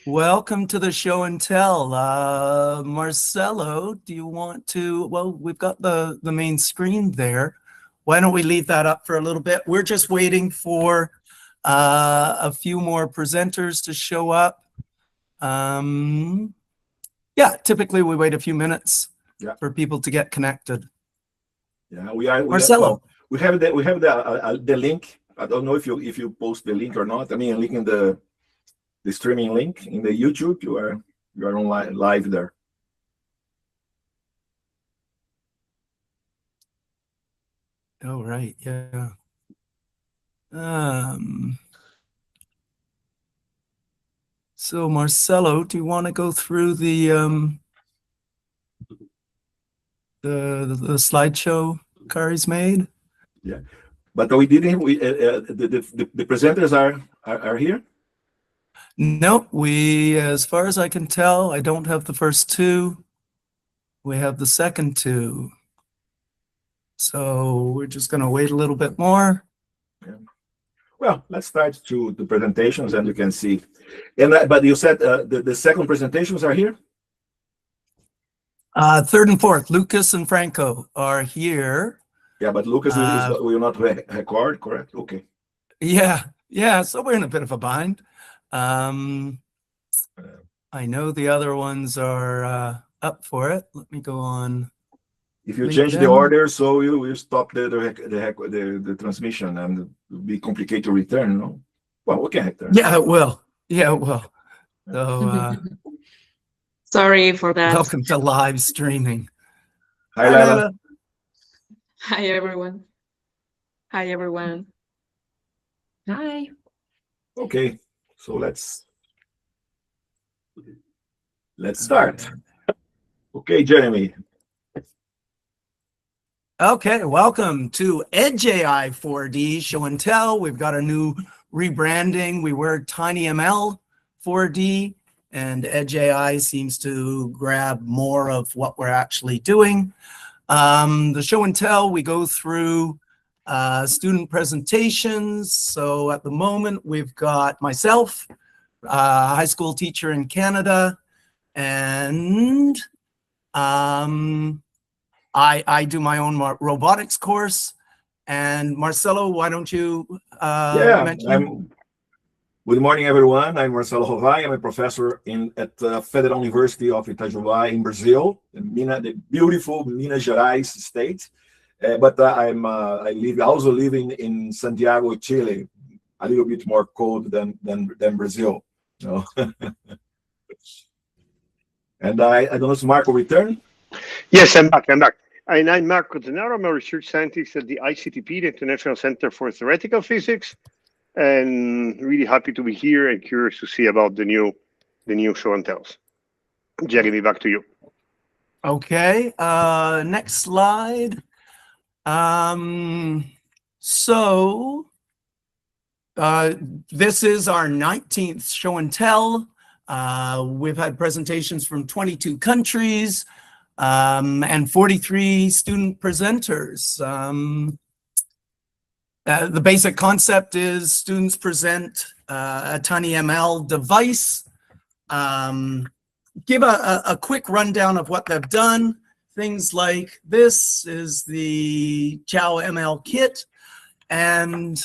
Welcome to the show and tell. Marcelo, do you want to? Well, we've got the main screen there. Why don't we leave that up for a little bit? We're just waiting for a few more presenters to show up. Yeah, typically we wait a few minutes for people to get connected. Yeah, Marcelo. We have the link. I don't know if you post the link or not. I mean, link in the streaming link in the YouTube. You are online live there. Oh, right. Yeah. So Marcelo, do you want to go through the slideshow Kari's made? Yeah, but we didn't. The presenters are here. Nope. As far as I can tell, I don't have the first two. We have the second two. So we're just going to wait a little bit more. Yeah. Well, let's start to the presentations, and you can see. And but you said the second presentations are here. Third and fourth, Lucas and Franco are here. Yeah, but Lucas will not record, correct? Okay. Yeah. So we're in a bit of a bind. I know the other ones are up for it. Let me go on. If you change the order, so you stop the transmission, and it will be complicated to return. No? Well, we can return. Yeah, it will. So sorry for that. Welcome to live streaming. Hi, Lala. Hi, everyone. Hi. Okay, so let's start. Okay, Jeremy. Okay, welcome to EdgeAI4D Show and Tell. We've got a new rebranding. We were TinyML 4D, and EdgeAI seems to grab more of what we're actually doing. The Show and Tell, we go through student presentations. So at the moment, we've got myself, a high school teacher in Canada, and I do my own robotics course. And Marcelo, why don't you mention? Good morning, everyone. I'm Marcelo Rovai. I'm a professor at the Federal University of Itajubá in Brazil, the beautiful Minas Gerais state. But I also living in Santiago, Chile, a little bit more cold than Brazil. You know? And I don't know if Marco returned. Yes, I'm back. And I'm Marco Denaro. I'm a research scientist at the ICTP, the International Center for Theoretical Physics, and really happy to be here and curious to see about the new show and tells. Jeremy, back to you. Okay, next slide. So this is our 19th show and tell. We've had presentations from 22 countries and 43 student presenters. The basic concept is students present a TinyML device, give a quick rundown of what they've done. Things like this is the Chow ML kit, and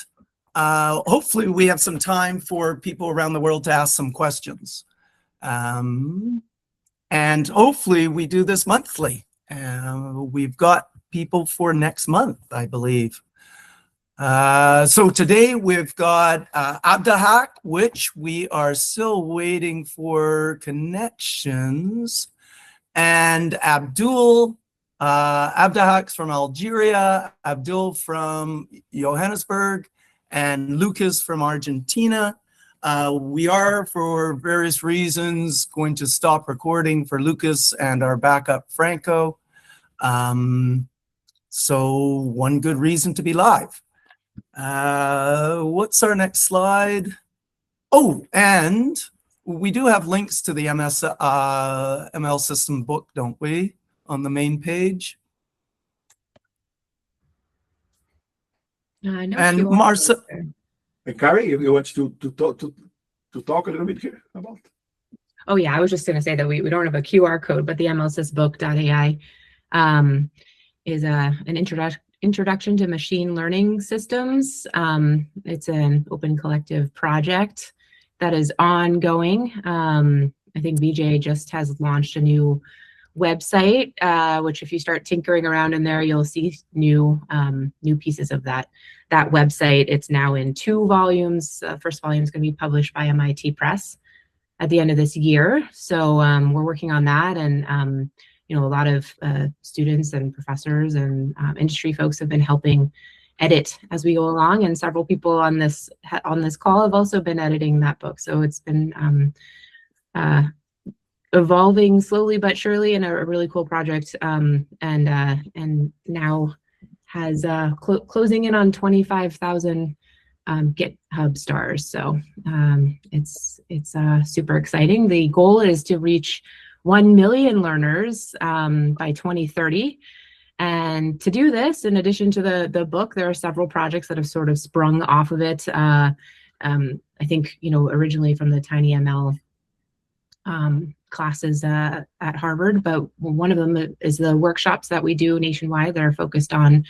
hopefully we have some time for people around the world to ask some questions. And hopefully we do this monthly. We've got people for next month, I believe. So today we've got Abdelhak, which we are still waiting for connections, and Abdool. Abdelhak's from Algeria, Abdool from Johannesburg, and Lucas from Argentina. We are, for various reasons, going to stop recording for Lucas and our backup Franco. So one good reason to be live. What's our next slide? Oh, and we do have links to the ML system book, don't we, on the main page? And Marcel. Kari, you want to talk a little bit here about? Oh yeah, I was just going to say that we don't have a QR code, but the MLSysBook.ai is an introduction to machine learning systems. It's an open collective project that is ongoing. I think VJ just has launched a new website, which if you start tinkering around in there, you'll see new pieces of that website. It's now in 2 volumes. First volume is going to be published by MIT Press at the end of this year. So we're working on that, and a lot of students and professors and industry folks have been helping edit as we go along, and several people on this call have also been editing that book. So it's been evolving slowly but surely, and a really cool project, and now has closing in on 25,000 GitHub stars. So it's super exciting. The goal is to reach 1 million learners by 2030. And to do this, in addition to the book, there are several projects that have sort of sprung off of it. I think, originally from the TinyML classes at Harvard, but one of them is the workshops that we do nationwide that are focused on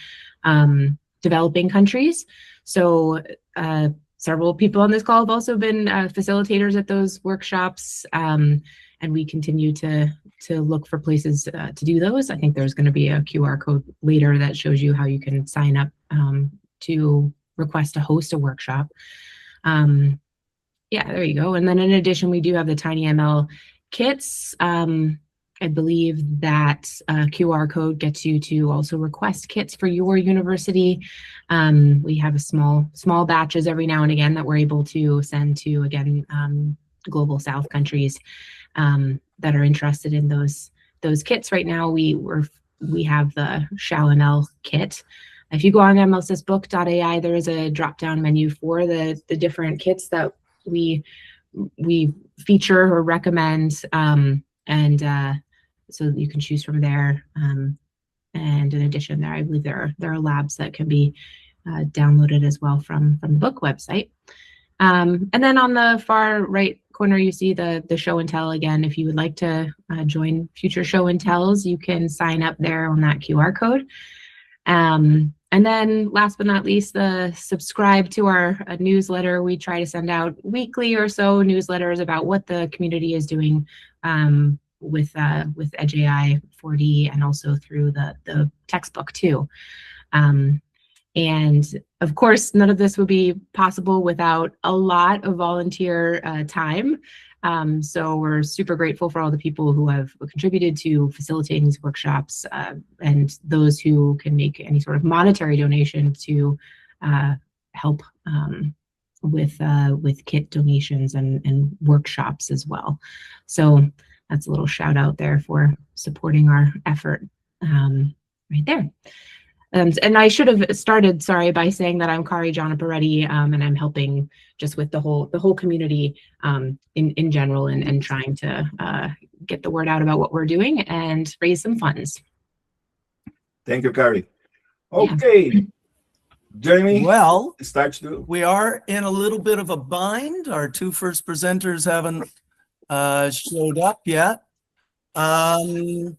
developing countries. So several people on this call have also been facilitators at those workshops, and we continue to look for places to do those. I think there's going to be a QR code later that shows you how you can sign up to request to host a workshop. Yeah, there you go. And then in addition, we do have the TinyML kits. I believe that QR code gets you to also request kits for your university. We have a small batches every now and again that we're able to send to, again, global South countries that are interested in those kits. Right now, we have the Show&Tell kit. If you go on MLSysBook.ai, there is a drop-down menu for the different kits that we feature or recommend, and so you can choose from there. And in addition, I believe there are labs that can be downloaded as well from the book website. And then on the far right corner, you see the show and tell. Again, if you would like to join future show and tells, you can sign up there on that QR code. And then last but not least, the subscribe to our newsletter. We try to send out weekly or so newsletters about what the community is doing with EdgeAI4D, and also through the textbook too. And of course, none of this would be possible without a lot of volunteer time. So we're super grateful for all the people who have contributed to facilitating these workshops, and those who can make any sort of monetary donation to help with kit donations and workshops as well. So that's a little shout out there for supporting our effort right there. And I should have started, sorry, by saying that I'm Kari Janaparetti, and I'm helping just with the whole community in general, and trying to get the word out about what we're doing and raise some funds. Thank you, Kari. Okay, yeah. Jeremy, well, starts to. We are in a little bit of a bind. Our 2 first presenters haven't showed up yet. And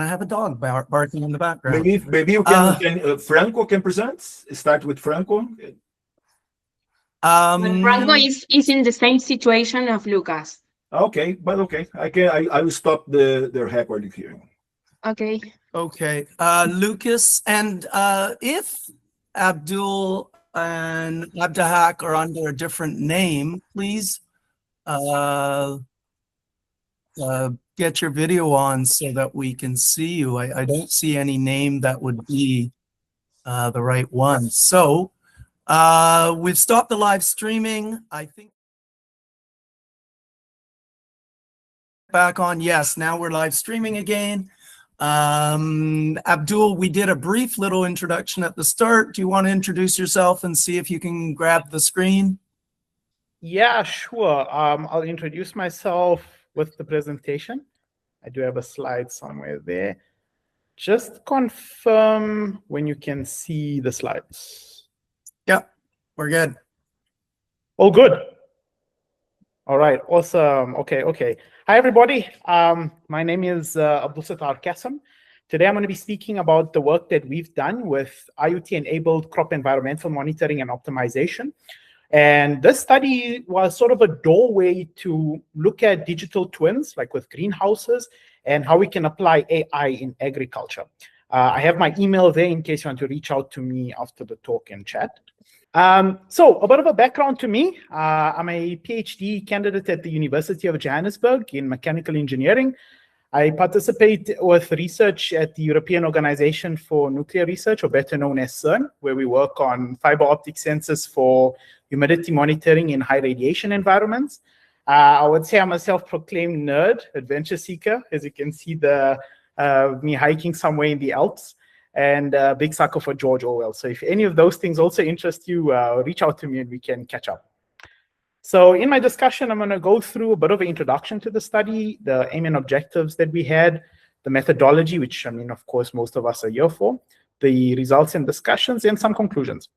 I have a dog barking in the background. Maybe you can Franco can present. Start with Franco. Franco is in the same situation of Lucas. Okay, but okay, I will stop the record here. Okay. Okay, Lucas, and if Abdool and Abdelhak are under a different name, please get your video on so that we can see you. I don't see any name that would be the right one. So we've stopped the live streaming. I think back on. Yes, now we're live streaming again. Abdool, we did a brief little introduction at the start. Do you want to introduce yourself and see if you can grab the screen? Yeah, sure. I'll introduce myself with the presentation. I do have a slide somewhere there. Just confirm when you can see the slides. Yep, we're good. All good. All right, awesome. Okay. Hi, everybody. My name is Sattar Cassim. Today, I'm going to be speaking about the work that we've done with IoT-enabled crop environmental monitoring and optimization. And this study was sort of a doorway to look at digital twins, like with greenhouses, and how we can apply AI in agriculture. I have my email there in case you want to reach out to me after the talk and chat. So a bit of a background to me. I'm a PhD candidate at the University of Johannesburg in mechanical engineering. I participate with research at the European Organization for Nuclear Research, or better known as CERN, where we work on fiber optic sensors for humidity monitoring in high radiation environments. I would say I'm a self-proclaimed nerd, adventure seeker, as you can see me hiking somewhere in the Alps, and a big sucker for George Orwell. So if any of those things also interest you, reach out to me and we can catch up. So in my discussion, I'm going to go through a bit of an introduction to the study, the aim and objectives that we had, the methodology, which, I mean, of course, most of us are here for, the results and discussions, and some conclusions.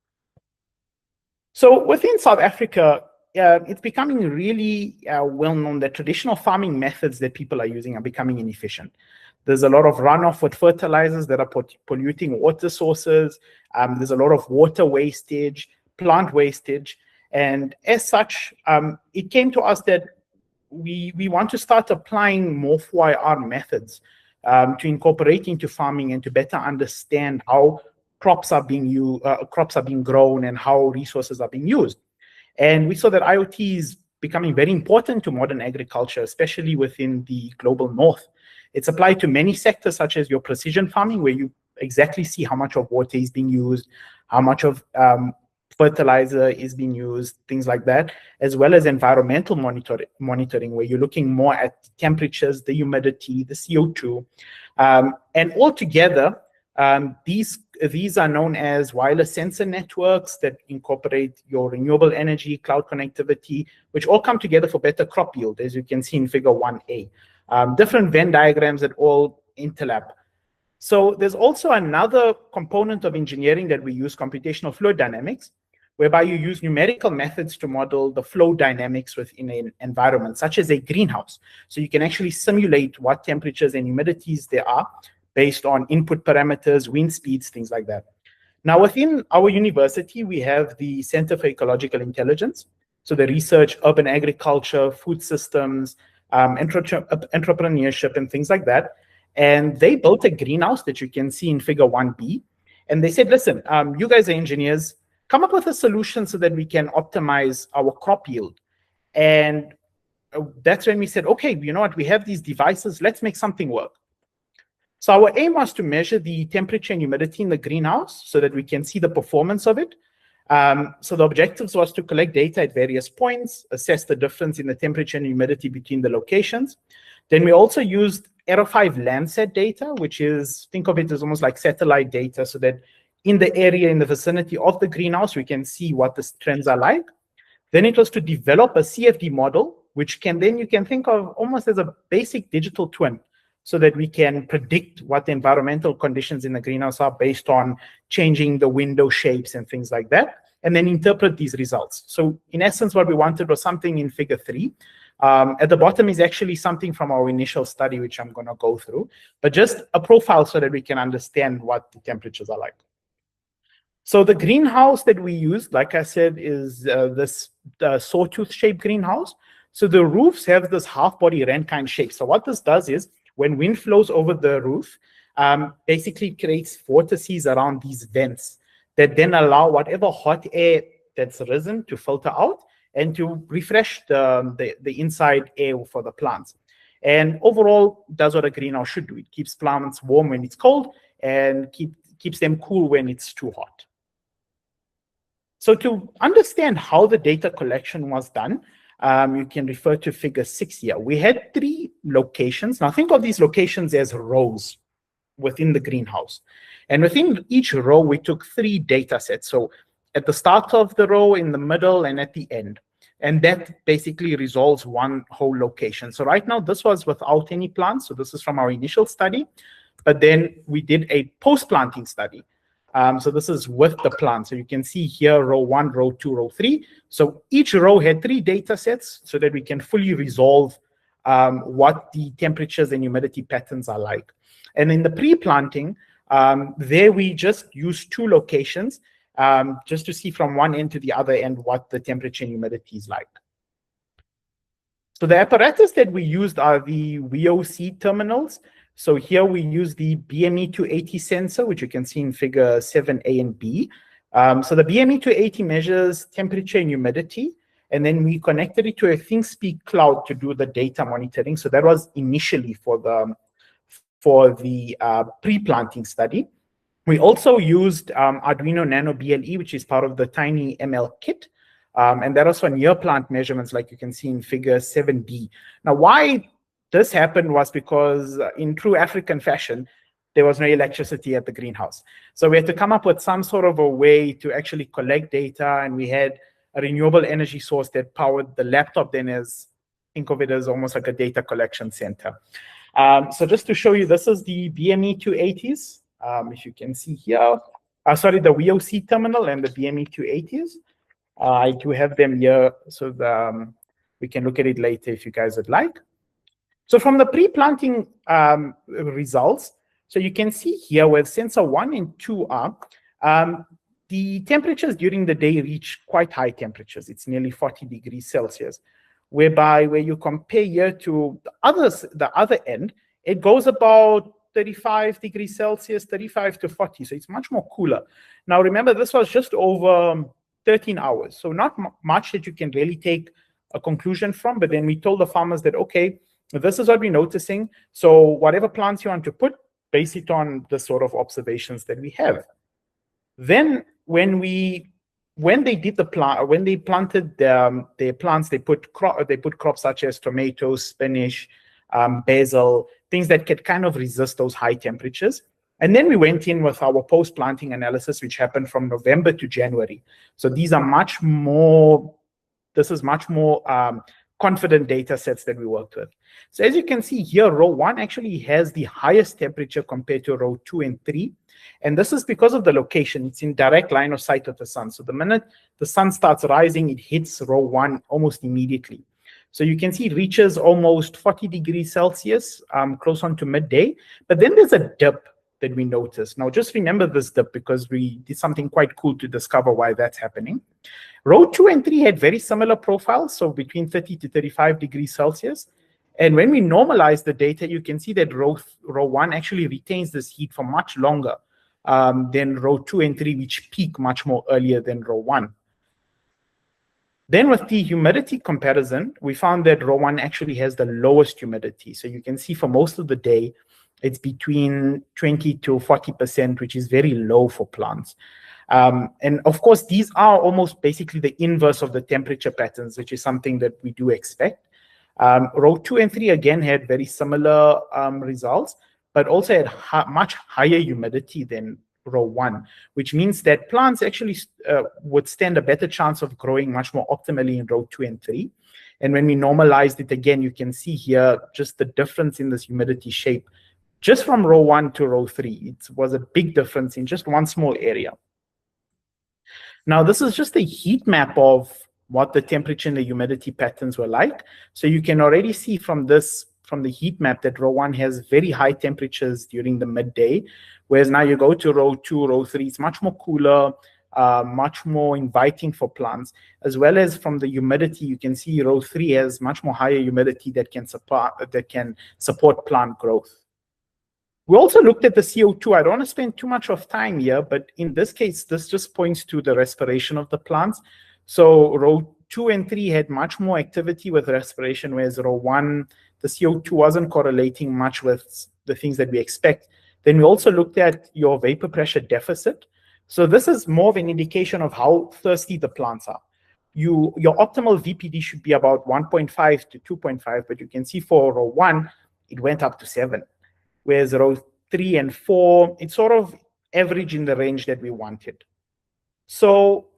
So within South Africa, it's becoming really well known that traditional farming methods that people are using are becoming inefficient. There's a lot of runoff with fertilizers that are polluting water sources. There's a lot of water wastage, plant wastage. And as such, it came to us that we want to start applying more 4IR methods to incorporate into farming and to better understand how crops are being grown and how resources are being used. And we saw that IoT is becoming very important to modern agriculture, especially within the global north. It's applied to many sectors, such as your precision farming, where you exactly see how much of water is being used, how much of fertilizer is being used, things like that, as well as environmental monitoring, where you're looking more at temperatures, the humidity, the CO2. And altogether, these are known as wireless sensor networks that incorporate your renewable energy, cloud connectivity, which all come together for better crop yield, as you can see in figure 1A. Different Venn diagrams that all interlap. So there's also another component of engineering that we use, computational fluid dynamics, whereby you use numerical methods to model the flow dynamics within an environment, such as a greenhouse. So you can actually simulate what temperatures and humidities there are based on input parameters, wind speeds, things like that. Now, within our university, we have the Center for Ecological Intelligence. So the research, urban agriculture, food systems, entrepreneurship, and things like that. And they built a greenhouse that you can see in figure 1B. And they said, listen, you guys are engineers, come up with a solution so that we can optimize our crop yield. And that's when we said, okay, you know what, we have these devices, let's make something work. So our aim was to measure the temperature and humidity in the greenhouse so that we can see the performance of it. So the objectives was to collect data at various points, assess the difference in the temperature and humidity between the locations. Then we also used Aero 5 Landsat data, which is, think of it as almost like satellite data, so that in the area, in the vicinity of the greenhouse, we can see what the trends are like. Then it was to develop a CFD model, which you can think of almost as a basic digital twin, so that we can predict what the environmental conditions in the greenhouse are based on changing the window shapes and things like that, and then interpret these results. So in essence, what we wanted was something in figure 3. At the bottom is actually something from our initial study, which I'm going to go through, but just a profile so that we can understand what the temperatures are like. So the greenhouse that we used, like I said, is this sawtooth-shaped greenhouse. So the roofs have this half-body Rankine shape. So what this does is, when wind flows over the roof, basically creates vortices around these vents that then allow whatever hot air that's risen to filter out and to refresh the inside air for the plants. And overall, does what a greenhouse should do. It keeps plants warm when it's cold and keeps them cool when it's too hot. So to understand how the data collection was done, you can refer to figure 6 here. We had 3 locations. Now think of these locations as rows within the greenhouse. And within each row, we took 3 data sets. So at the start of the row, in the middle, and at the end. And that basically resolves one whole location. So right now, this was without any plants. So this is from our initial study. But then we did a post-planting study. So this is with the plant. So you can see here row 1, row 2, row 3. So each row had 3 data sets so that we can fully resolve what the temperatures and humidity patterns are like. And in the pre-planting, there we just use 2 locations just to see from one end to the other end what the temperature and humidity is like. So the apparatus that we used are the VOC terminals. So here we use the BME280 sensor, which you can see in figure 7A and B. So the BME280 measures temperature and humidity, and then we connected it to a ThinkSpeak cloud to do the data monitoring. So that was initially for the pre-planting study. We also used Arduino Nano BLE, which is part of the Tiny ML kit. And that was for near plant measurements, like you can see in figure 7B. Now, why this happened was because in true African fashion, there was no electricity at the greenhouse. So we had to come up with some sort of a way to actually collect data, and we had a renewable energy source that powered the laptop then as, think of it as almost like a data collection center. So just to show you, this is the BME280s. If you can see here, sorry, the VOC terminal and the BME280s. I do have them here, so we can look at it later if you guys would like. So from the pre-planting results, so you can see here where sensor 1 and 2 are, the temperatures during the day reach quite high temperatures. It's nearly 40 degrees Celsius, whereby where you compare here to the other end, it goes about 35 degrees Celsius, 35 to 40. So it's much more cooler. Now, remember, this was just over 13 hours. So not much that you can really take a conclusion from, but then we told the farmers that, okay, this is what we're noticing. So whatever plants you want to put, base it on the sort of observations that we have. Then when they did when they planted their plants, they put crops such as tomatoes, spinach, basil, things that could kind of resist those high temperatures. And then we went in with our post-planting analysis, which happened from November to January. So these are much more confident data sets that we worked with. So as you can see here, row 1 actually has the highest temperature compared to row 2 and 3. And this is because of the location. It's in direct line of sight of the sun. So the minute the sun starts rising, it hits row 1 almost immediately. So you can see it reaches almost 40 degrees Celsius, close on to midday. But then there's a dip that we noticed. Now, just remember this dip because we did something quite cool to discover why that's happening. Row 2 and 3 had very similar profiles, so between 30 to 35 degrees Celsius. And when we normalize the data, you can see that row 1 actually retains this heat for much longer than row 2 and 3, which peak much more earlier than row 1. Then with the humidity comparison, we found that row 1 actually has the lowest humidity. So you can see for most of the day, it's between 20 to 40%, which is very low for plants. And of course, these are almost basically the inverse of the temperature patterns, which is something that we do expect. Row 2 and 3, again, had very similar results, but also had much higher humidity than row 1, which means that plants actually would stand a better chance of growing much more optimally in row 2 and 3. And when we normalized it again, you can see here just the difference in this humidity shape. Just from row 1 to row 3, it was a big difference in just one small area. Now, this is just a heat map of what the temperature and the humidity patterns were like. So you can already see from the heat map that row 1 has very high temperatures during the midday, whereas now you go to row 2, row 3, it's much more cooler, much more inviting for plants, as well as from the humidity, you can see row 3 has much more higher humidity that can support plant growth. We also looked at the CO2. I don't want to spend too much of time here, but in this case, this just points to the respiration of the plants. So row 2 and 3 had much more activity with respiration, whereas row 1, the CO2 wasn't correlating much with the things that we expect. Then we also looked at your vapor pressure deficit. So this is more of an indication of how thirsty the plants are. Your optimal VPD should be about 1.5 to 2.5, but you can see for row 1, it went up to 7. Whereas row 3 and 4, it's sort of average in the range that we wanted. So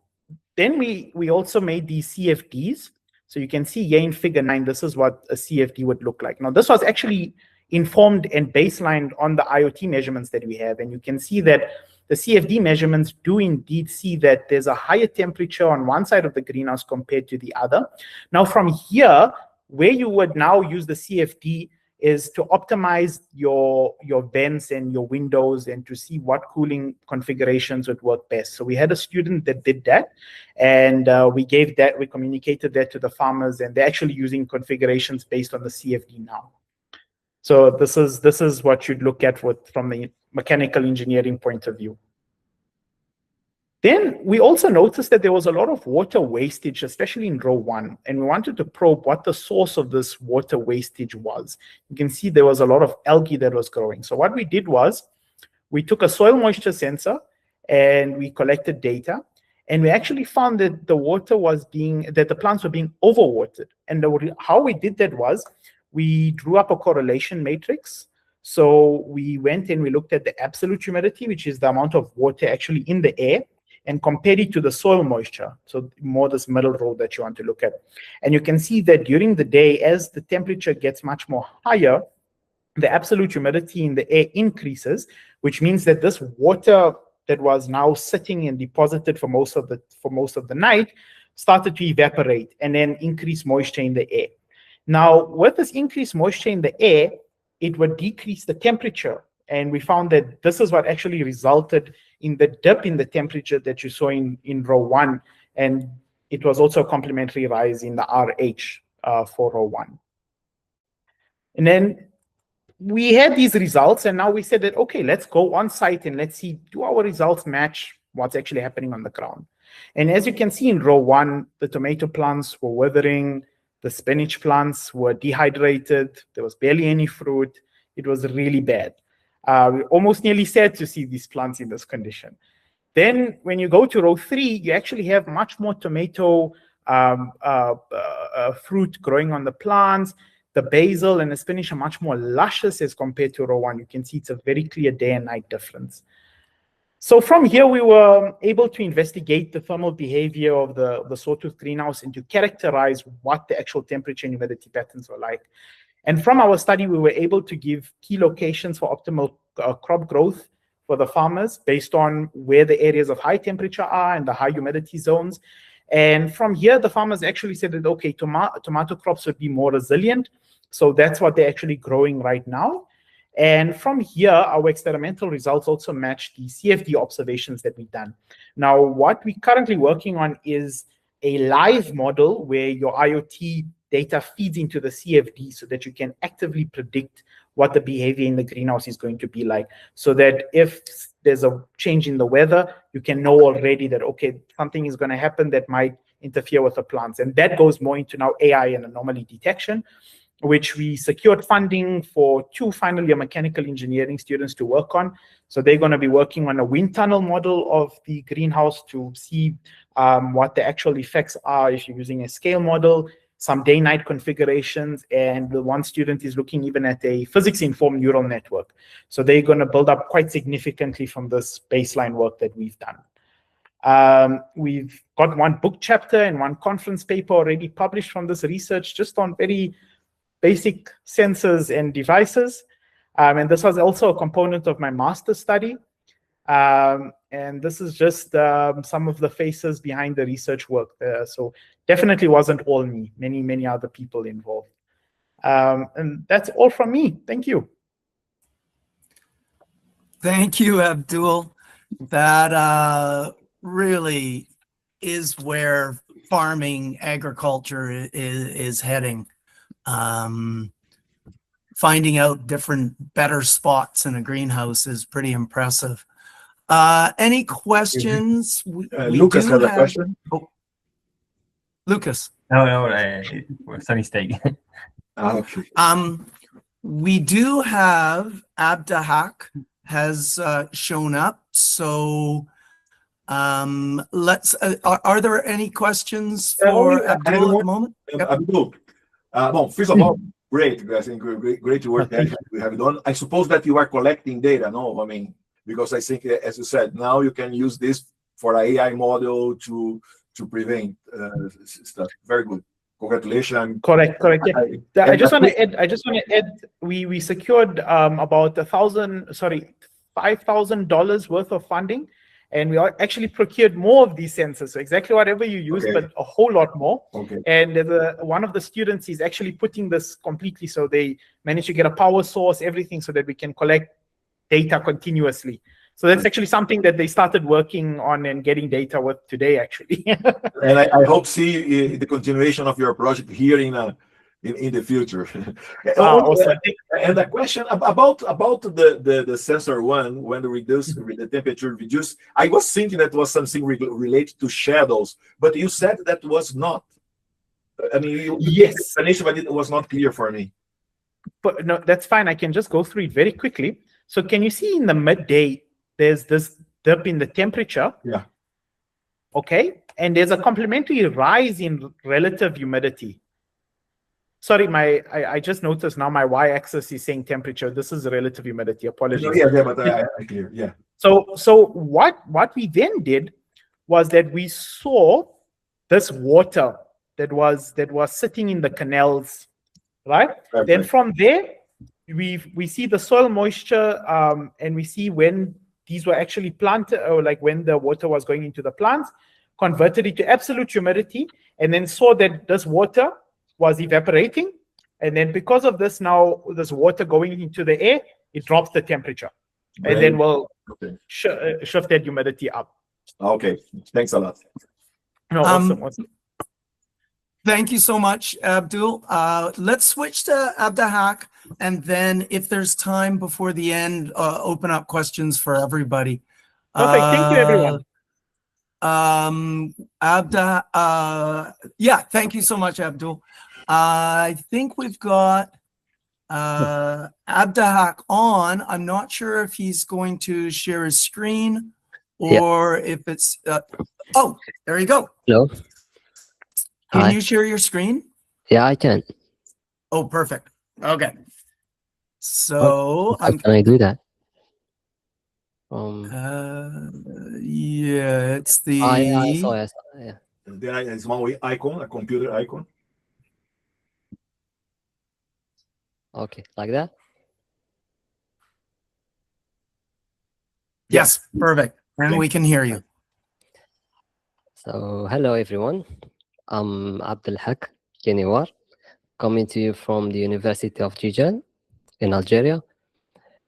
then we also made these CFDs. So you can see here in figure 9, this is what a CFD would look like. Now, this was actually informed and baselined on the IoT measurements that we have. And you can see that the CFD measurements do indeed see that there's a higher temperature on one side of the greenhouse compared to the other. Now from here, where you would now use the CFD is to optimize your vents and your windows and to see what cooling configurations would work best. So we had a student that did that, and we communicated that to the farmers, and they're actually using configurations based on the CFD now. So this is what you'd look at from the mechanical engineering point of view. Then we also noticed that there was a lot of water wastage, especially in row 1, and we wanted to probe what the source of this water wastage was. You can see there was a lot of algae that was growing. So what we did was we took a soil moisture sensor and we collected data, and we actually found that the plants were being overwatered. And how we did that was we drew up a correlation matrix. So we went and we looked at the absolute humidity, which is the amount of water actually in the air, and compared it to the soil moisture. So more this middle row that you want to look at. And you can see that during the day, as the temperature gets much more higher, the absolute humidity in the air increases, which means that this water that was now sitting and deposited for most of the night started to evaporate and then increase moisture in the air. Now, with this increased moisture in the air, it would decrease the temperature. And we found that this is what actually resulted in the dip in the temperature that you saw in row 1. And it was also a complementary rise in the RH for row 1. And then we had these results, and now we said that, okay, let's go on site and let's see, do our results match what's actually happening on the ground? And as you can see in row 1, the tomato plants were withering, the spinach plants were dehydrated, there was barely any fruit. It was really bad. We're almost nearly sad to see these plants in this condition. Then when you go to row 3, you actually have much more tomato fruit growing on the plants. The basil and the spinach are much more luscious as compared to row 1. You can see it's a very clear day and night difference. So from here, we were able to investigate the thermal behavior of the sawtooth greenhouse and to characterize what the actual temperature and humidity patterns were like. And from our study, we were able to give key locations for optimal crop growth for the farmers based on where the areas of high temperature are and the high humidity zones. And from here, the farmers actually said that, okay, tomato crops would be more resilient. So that's what they're actually growing right now. And from here, our experimental results also match the CFD observations that we've done. Now, what we're currently working on is a live model where your IoT data feeds into the CFD so that you can actively predict what the behavior in the greenhouse is going to be like, so that if there's a change in the weather, you can know already that, okay, something is going to happen that might interfere with the plants. And that goes more into now AI and anomaly detection, which we secured funding for 2 final year mechanical engineering students to work on. So they're going to be working on a wind tunnel model of the greenhouse to see what the actual effects are if you're using a scale model, some day-night configurations, and the one student is looking even at a physics-informed neural network. So they're going to build up quite significantly from this baseline work that we've done. We've got 1 book chapter and 1 conference paper already published from this research, just on very basic sensors and devices. And this was also a component of my master's study. And this is just some of the faces behind the research work. So definitely wasn't all me, many other people involved. And that's all from me. Thank you. Thank you, Abdool. That really is where farming, agriculture is heading. Finding out different, better spots in a greenhouse is pretty impressive. Any questions? Lucas has a question. Oh, Lucas. No, it was a mistake. Okay. We do have Abdelhak has shown up. So let's. Are there any questions for Abdool at the moment? Yep. Abdool. Well, first of all, great. I think great work that we have done. I suppose that you are collecting data, no? I mean, because I think, as you said, now you can use this for an AI model to prevent stuff. Very good. Congratulations. Correct. Yeah. I just want to add. We secured about $5,000 worth of funding. And we actually procured more of these sensors. So exactly whatever you use, Okay. but a whole lot more. Okay. And one of the students is actually putting this completely. So they managed to get a power source, everything, so that we can collect data continuously. So that's actually something that they started working on and getting data with today, actually. And I hope see the continuation of your project here in the future. Awesome. And the question about the sensor one, when the temperature reduced, I was thinking that was something related to shadows, but you said that was not. I mean, Yes. the explanation, but it was not clear for me. But no, that's fine. I can just go through it very quickly. So can you see in the midday, there's this dip in the temperature? Yeah. Okay. And there's a complementary rise in relative humidity. Sorry, I just noticed now my y-axis is saying temperature. This is relative humidity. Apologies. Yeah, but I clear. Yeah. So what we then did was that we saw this water that was sitting in the canals, right? Okay. Then from there, we see the soil moisture, and we see when these were actually planted, or like when the water was going into the plants, converted it to absolute humidity, and then saw that this water was evaporating. And then because of this, now this water going into the air, it drops the temperature. Great. And then we'll Okay. shift that humidity up. Okay. Thanks a lot. No, awesome. Thank you so much, Abdul. Let's switch to Abdelhak, and then if there's time before the end, open up questions for everybody. Perfect. Thank you, everyone. Yeah, thank you so much, Abdul. I think we've got Abdelhak on. I'm not sure if he's going to share his screen or if it's oh, there you go. Hello. Can Hi. you share your screen? Yeah, I can. Oh, perfect. Okay. So How can I do that? yeah, it's the yeah, I saw it. Yeah. There is one icon, a computer icon. Okay, like that? yes, perfect. And we can hear you. So, hello everyone. I'm Abdelhak Kiniouar, coming to you from the University of Jijel in Algeria.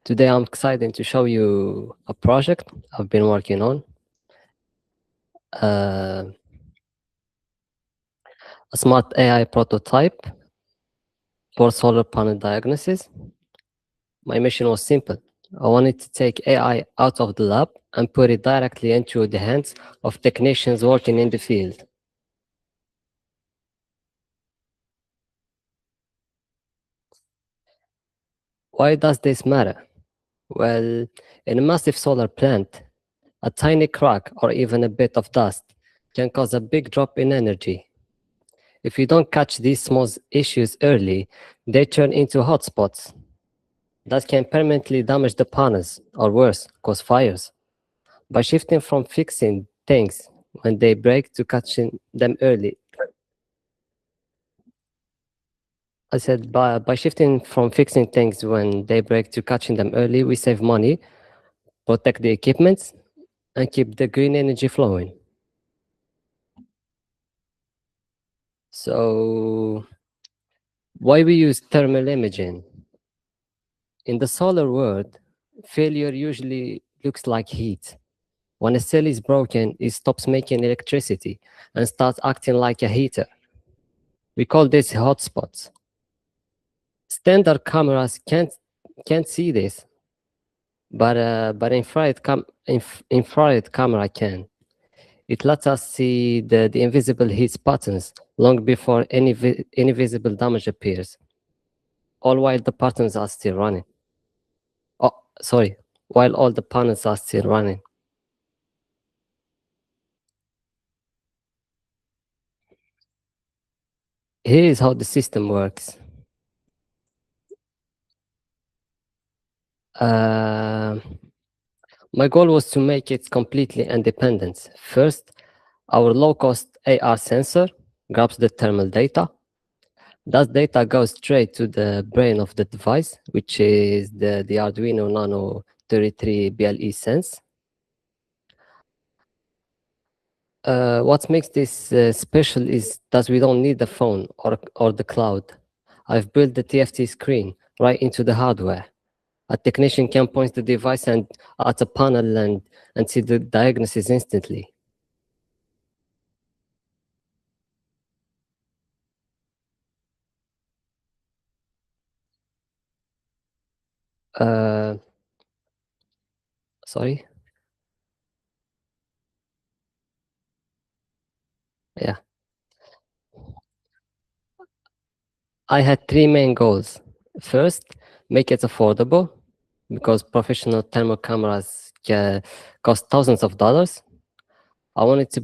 Today I'm excited to show you a project I've been working on. A smart AI prototype for solar panel diagnosis. My mission was simple. I wanted to take AI out of the lab and put it directly into the hands of technicians working in the field. Why does this matter? Well, in a massive solar plant, a tiny crack or even a bit of dust can cause a big drop in energy. If you don't catch these small issues early, they turn into hotspots that can permanently damage the panels, or worse, cause fires. By shifting from fixing things when they break to catching them early, I said by shifting from fixing things when they break to catching them early, we save money, protect the equipment, and keep the green energy flowing. So, why we use thermal imaging? In the solar world, failure usually looks like heat. When a cell is broken, it stops making electricity and starts acting like a heater. We call this hotspots. Standard cameras can't see this, but infrared camera can. It lets us see the invisible heat patterns long before any visible damage appears, all while the patterns are still running. Oh, sorry, while all the panels are still running. Here is how the system works. My goal was to make it completely independent. First, our low-cost AR sensor grabs the thermal data. That data goes straight to the brain of the device, which is the Arduino Nano 33 BLE cents. What makes this special is that we don't need the phone or the cloud. I've built the TFT screen right into the hardware. A technician can point the device and at a panel and see the diagnosis instantly. Sorry. Yeah. I had three main goals. First, make it affordable, because professional thermal cameras cost thousands of dollars. I wanted to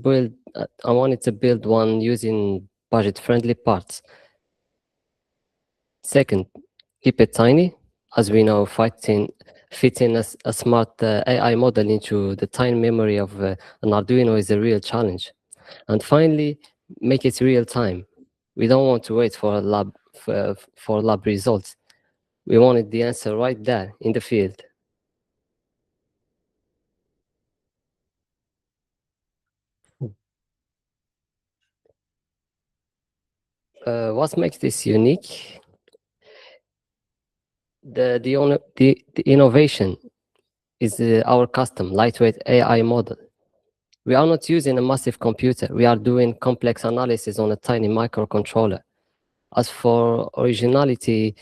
build one using budget-friendly parts. Second, keep it tiny. As we know, fitting a smart AI model into the tiny memory of an Arduino is a real challenge. And finally, make it real time. We don't want to wait for lab results. We wanted the answer right there in the field. What makes this unique? The innovation is our custom lightweight AI model. We are not using a massive computer. We are doing complex analysis on a tiny microcontroller. As for originality,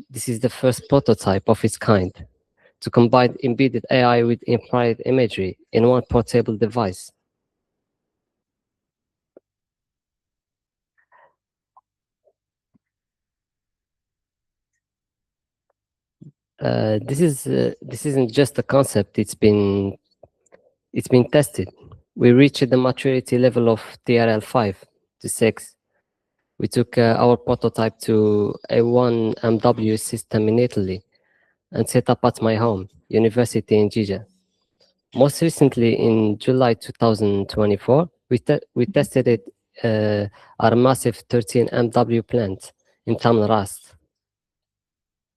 this is the first prototype of its kind to combine embedded AI with infrared imagery in one portable device. This isn't just a concept. It's been tested. We reached the maturity level of TRL 5 to 6. We took our prototype to a 1MW system in Italy and set up at my home, University in Gija. Most recently, in July 2024, we tested it at a massive 13MW plant in Tamil Rast.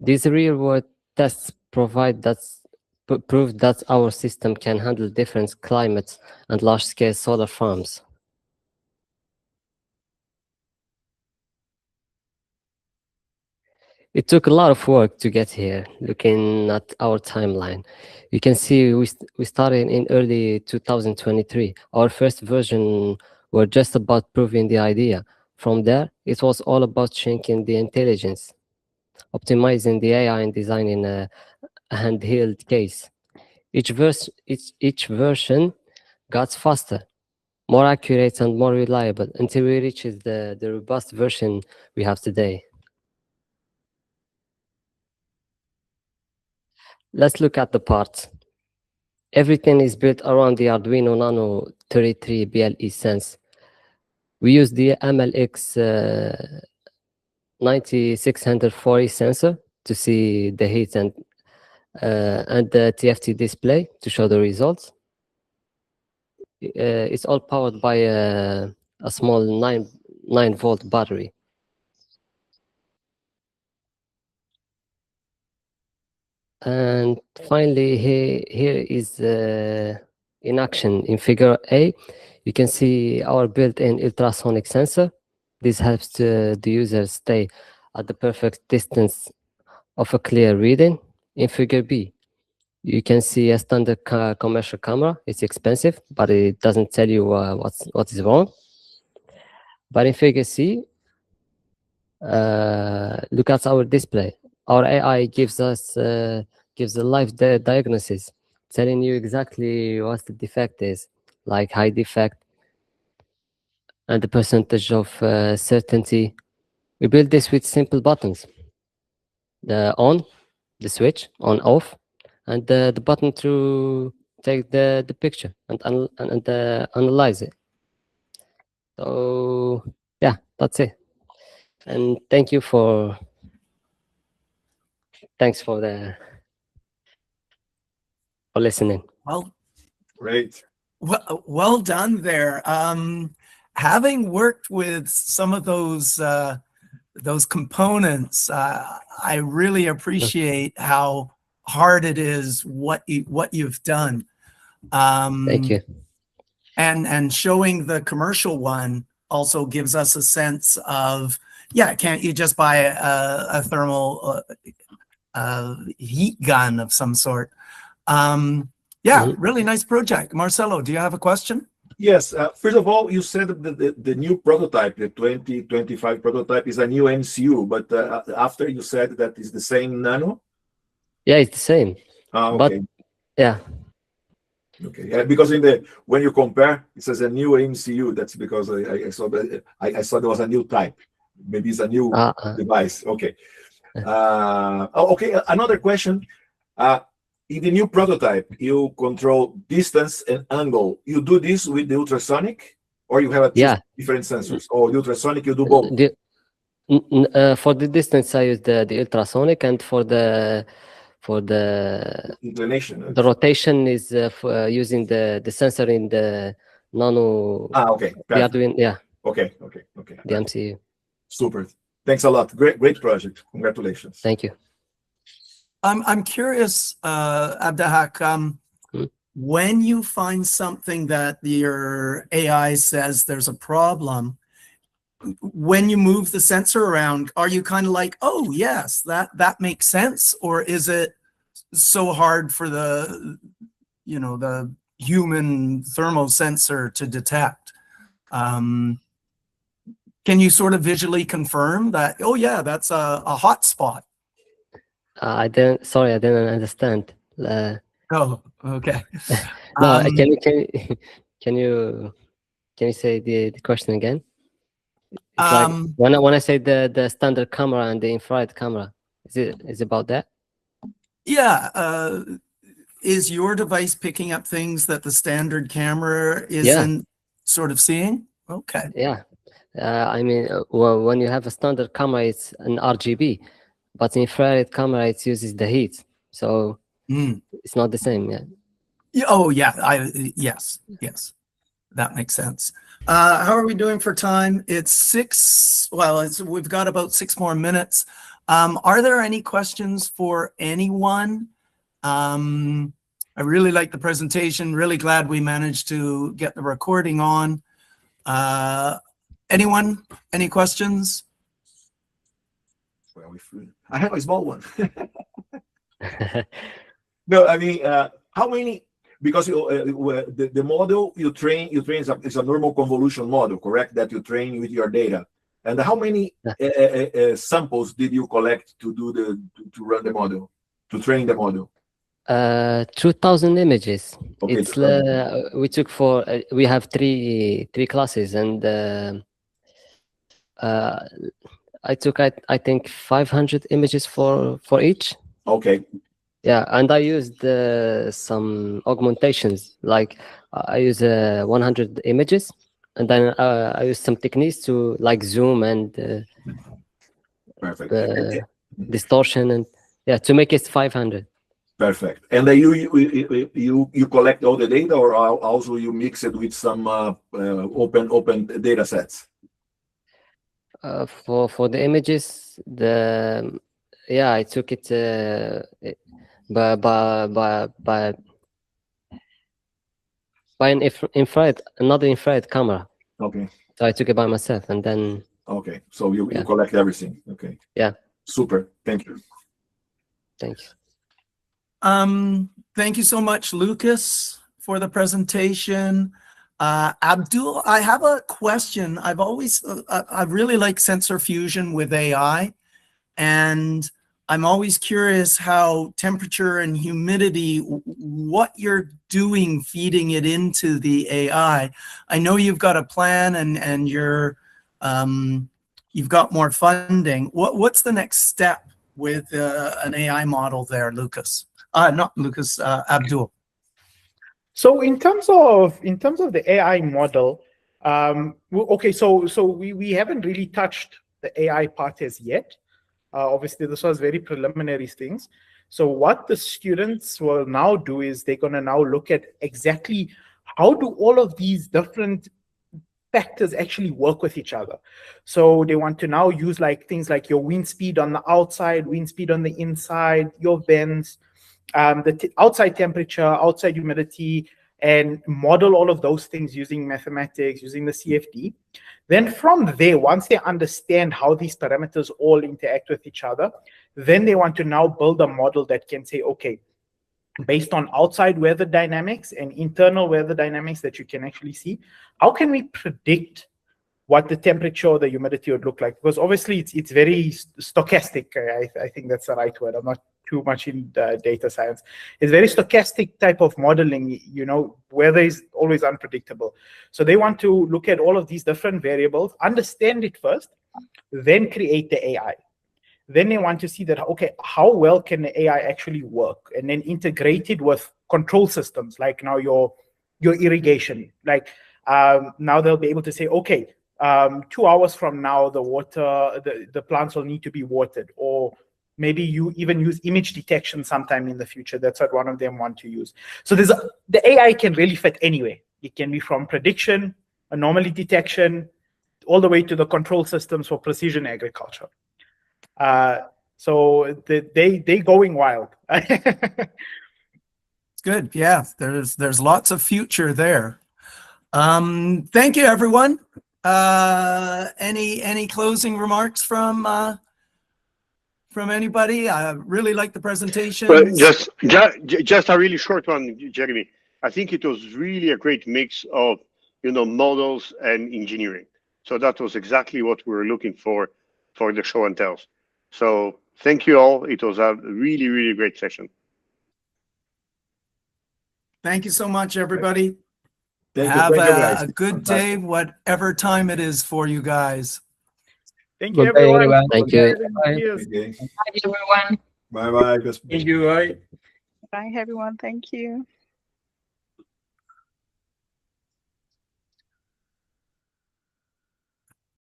These real-world tests prove that our system can handle different climates and large-scale solar farms. It took a lot of work to get here. Looking at our timeline, you can see we started in early 2023. Our first version were just about proving the idea. From there, it was all about shrinking the intelligence, optimizing the AI, and designing a handheld case. Each version got faster, more accurate, and more reliable until we reached the robust version we have today. Let's look at the parts. Everything is built around the Arduino Nano 33 BLE sense. We use the MLX 9640 sensor to see the heat and the TFT display to show the results. It's all powered by a small 9-volt battery. And finally, here is in action in figure A. You can see our built-in ultrasonic sensor. This helps the user stay at the perfect distance of a clear reading. In figure B, you can see a standard commercial camera. It's expensive, but it doesn't tell you what is wrong. But in figure C, look at our display. Our AI gives a live diagnosis, telling you exactly what the defect is, like high defect and the percentage of certainty. We built this with simple buttons: the on, the switch, on off, and the button to take the picture and analyze it. So yeah, that's it. And thanks for listening. Well, Great. well done there. Having worked with some of those components, I really appreciate how hard it is, what you've done. Thank you. And showing the commercial one also gives us a sense of, yeah, can't you just buy a thermal heat gun of some sort? Yeah, really nice project. Marcelo, do you have a question? Yes. First of all, you said that the new prototype, the 2025 prototype, is a new MCU, but after you said that is the same nano? Yeah, it's the same. Okay. But yeah. Okay. Yeah, because when you compare, it says a new MCU. That's because I saw there was a new type. Maybe it's a new device. Okay. Okay. Another question. In the new prototype, you control distance and angle. You do this with the ultrasonic, or you have different sensors? Or ultrasonic, you do both? For the distance, I use the ultrasonic, and for the inclination, the rotation is using the sensor in the nano. Okay. We are doing, Okay. The MCU. Super. Thanks a lot. Great project. Congratulations. Thank you. I'm curious, Abdelhak, when you find something that your AI says there's a problem, when you move the sensor around, are you kind of like, oh yes, that makes sense? Or is it so hard for the human thermal sensor to detect? Can you sort of visually confirm that, oh yeah, that's a hot spot? Sorry, I didn't understand. Oh, okay. No, can you say the question again? It's like when I say the standard camera and the infrared camera, is it about that? Yeah. Is your device picking up things that the standard camera isn't sort of seeing? Okay. Yeah. I mean, well, when you have a standard camera, it's an RGB, but the infrared camera, it uses the heat, so it's not the same. Yeah. Oh yeah. Yes. That makes sense. How are we doing for time? It's 6. Well, we've got about 6 more minutes. Are there any questions for anyone? I really like the presentation. Really glad we managed to get the recording on. Anyone? Any questions? Well, I have a small one. No, I mean, how many? Because the model you train is a normal convolution model, correct? That you train with your data. And how many samples did you collect to run the model, to train the model? 2,000 images. Okay, It's we have three classes, and I took I think 500 images for each. Okay. Yeah, and I used some augmentations, like I use 100 images, and then I use some techniques to like zoom and distortion, and to make it 500. Perfect. And you collect all the data, or also you mix it with some open data sets? For the images, I took it by another infrared camera. Okay. So I took it by myself, and then. Okay. So you collect everything. Okay. Yeah. Super. Thank you. Thanks. Thank you so much, Lucas, for the presentation. Abdool, I have a question. I really like sensor fusion with AI, and I'm always curious how temperature and humidity, what you're doing feeding it into the AI. I know you've got a plan and you've got more funding. What's the next step with an AI model there, Lucas? Not Lucas, Abdool. So in terms of the AI model, okay, so we haven't really touched the AI part as yet. Obviously, this was very preliminary things. So what the students will now do is they're going to now look at exactly how do all of these different factors actually work with each other. So they want to now use like things like your wind speed on the outside, wind speed on the inside, your vents, the outside temperature, outside humidity, and model all of those things using mathematics, using the CFD. Then from there, once they understand how these parameters all interact with each other, then they want to now build a model that can say, okay, based on outside weather dynamics and internal weather dynamics that you can actually see, how can we predict what the temperature or the humidity would look like? Because obviously it's very stochastic. I think that's the right word. I'm not too much in data science. It's very stochastic type of modeling. You know, weather is always unpredictable. So they want to look at all of these different variables, understand it first, then create the AI. Then they want to see that, okay, how well can the AI actually work? And then integrate it with control systems, like now your irrigation. Like now they'll be able to say, okay, 2 hours from now, the plants will need to be watered. Or maybe you even use image detection sometime in the future. That's what one of them want to use. So the AI can really fit anywhere. It can be from prediction, anomaly detection, all the way to the control systems for precision agriculture. So they going wild. It's good. Yeah, there's lots of future there. Thank you, everyone. Any closing remarks from anybody? I really like the presentation. Well, just a really short one, Jeremy. I think it was really a great mix of, you know, models and engineering. So that was exactly what we were looking for the show and tells. So thank you all. It was a really, really great session. Thank you so much, everybody. Thank you, guys. A good day, whatever time it is for you guys. Thank you, Good day, everyone. everyone. Thank you. Cheers. Okay. Bye, everyone. Bye bye. Thank you. Bye. Bye, everyone. Thank you.